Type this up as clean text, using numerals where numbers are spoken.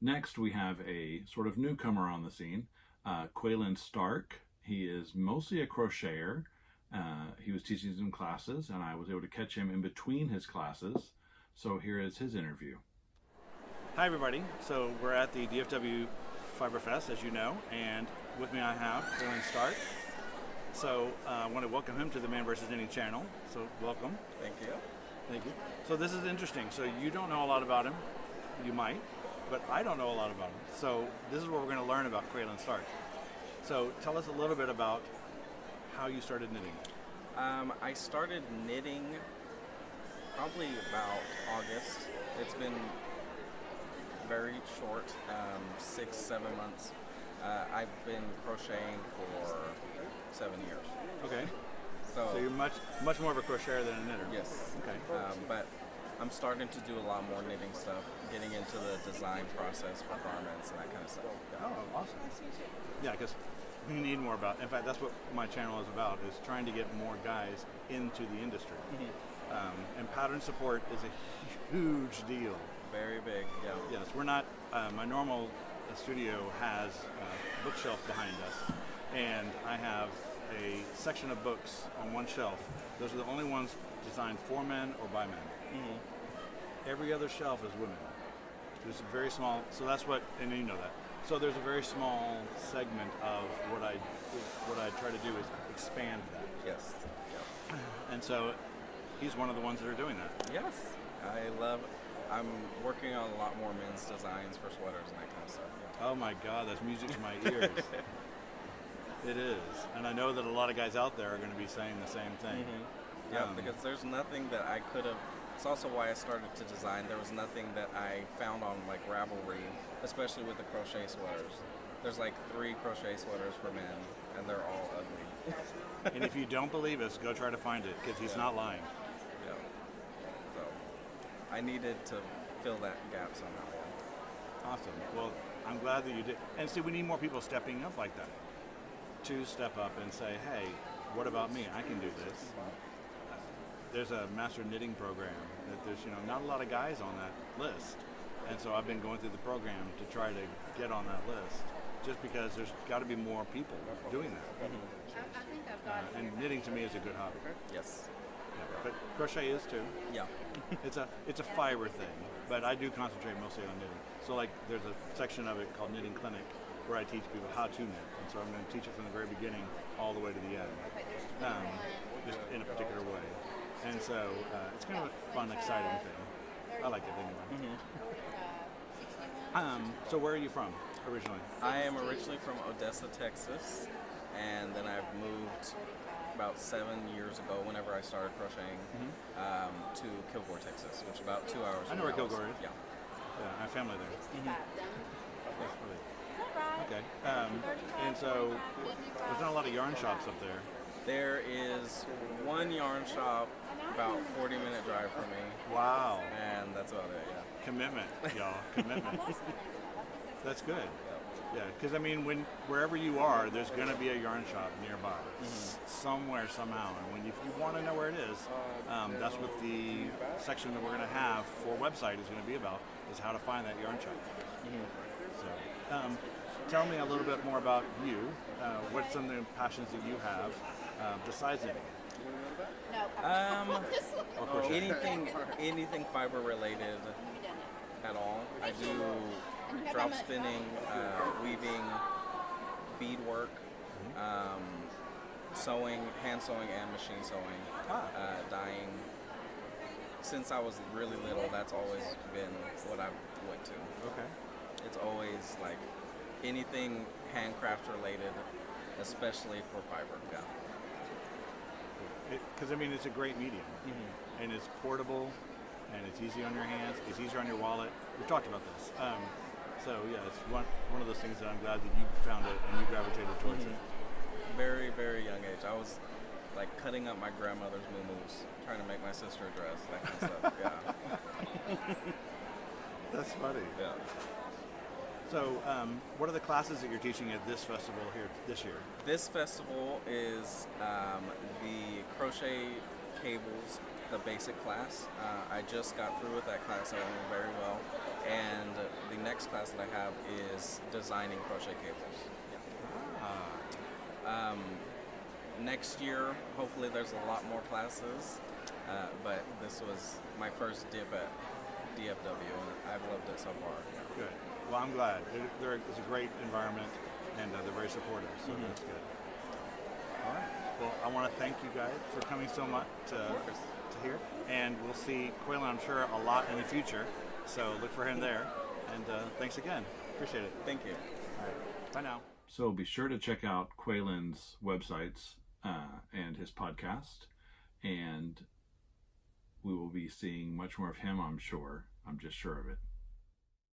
Next, we have a sort of newcomer on the scene, Qualyn Stark. He is mostly a crocheter. He was teaching some classes, and I was able to catch him in between his classes. So here is his interview. Hi, everybody. So we're at the DFW Fiber Fest, as you know, and with me I have Qualyn Stark. So I want to welcome him to the MANvsKNITTING channel. So welcome. Thank you. Thank you. So this is interesting. So you don't know a lot about him. You might, but I don't know a lot about him. So this is what we're going to learn about Qualyn Stark. So tell us a little bit about how you started knitting. I started knitting probably about August. It's been very short, 6-7 months. I've been crocheting for 7 years. Okay. So you're much more of a crocheter than a knitter. Yes. Okay. But I'm starting to do a lot more knitting stuff, getting into the design process for garments and that kind of stuff. Yeah. Oh, awesome. Yeah, because we need more about. In fact, that's what my channel is about: is trying to get more guys into the industry. Mm-hmm. And pattern support is a huge deal. Very big. Yeah. Yes, we're not. My normal studio has a bookshelf behind us, and I have a section of books on one shelf. Those are the only ones designed for men or by men. Mm-hmm. Every other shelf is women. There's a very small, so that's what, and you know that. So there's a very small segment of what I try to do is expand that. Yes. Yeah. And so he's one of the ones that are doing that. Yes. I'm working on a lot more men's designs for sweaters and that kind of stuff. Yeah. Oh my God, that's music to my ears. It is. And I know that a lot of guys out there are going to be saying the same thing. Mm-hmm. Yeah, because there's nothing that I could have. It's also why I started to design. There was nothing that I found on like Ravelry, especially with the crochet sweaters. There's like 3 crochet sweaters for men, and they're all ugly. And if you don't believe us, go try to find it, because he's not lying. Yeah. So I needed to fill that gap somehow. Awesome. Well, I'm glad that you did. And see, we need more people stepping up like that. To step up and say, hey, what about me? I can do this. There's a master knitting program that there's, not a lot of guys on that list. And so I've been going through the program to try to get on that list, just because there's got to be more people doing that. Mm-hmm. And knitting to me is a good hobby. Yes. Yeah, but crochet is too. Yeah. It's a fiber thing, but I do concentrate mostly on knitting. So like there's a section of it called Knitting Clinic, where I teach people how to knit. And so I'm going to teach it from the very beginning all the way to the end, just in a particular way. And so it's kind of a fun, exciting thing. I like it anyway. Mm-hmm. So where are you from originally? I am originally from Odessa, Texas, and then I've moved about 7 years ago, whenever I started crocheting, to Kilgore, Texas, which is about 2 hours. I know where Kilgore is. Yeah. Yeah, I have family there. Mm-hmm. That's really okay. And so there's not a lot of yarn shops up there. There is one yarn shop about 40-minute drive from me. Wow. And that's about it, yeah. Commitment, y'all. Commitment. That's good. Yeah, because I mean, wherever you are, there's going to be a yarn shop nearby, somewhere, somehow. And if you want to know where it is, that's what the section that we're going to have for website is going to be about, is how to find that yarn shop. So, tell me a little bit more about you. What's some of the passions that you have besides knitting? Anything fiber related at all. I do drop spinning, weaving, beadwork, sewing, hand sewing and machine sewing, dyeing. Since I was really little, that's always been what I went to. Okay. It's always like anything handcraft related, especially for fiber. Yeah. Because I mean, it's a great medium, and it's portable, and it's easy on your hands. It's easier on your wallet. We've talked about this. So yeah, it's one of those things that I'm glad that you found it and you gravitated towards it. Very, very young age. I was like cutting up my grandmother's muumuus, trying to make my sister a dress, that kind of stuff. Yeah. That's funny. Yeah. So, what are the classes that you're teaching at this festival here this year? This festival is the crochet cables, the basic class. I just got through with that class. I went very well. And the next class that I have is designing crochet cables. Next year, hopefully there's a lot more classes, but this was my first dip at DFW, and I've loved it so far. Good. Well, I'm glad. It's a great environment, and they're very supportive, so that's good. All right. Well, I want to thank you guys for coming so much to here, and we'll see Qualyn, I'm sure, a lot in the future, so look for him there, and thanks again. Appreciate it. Thank you. All right. Bye now. So be sure to check out Qualyn's websites and his podcast, and we will be seeing much more of him, I'm sure. I'm just sure of it.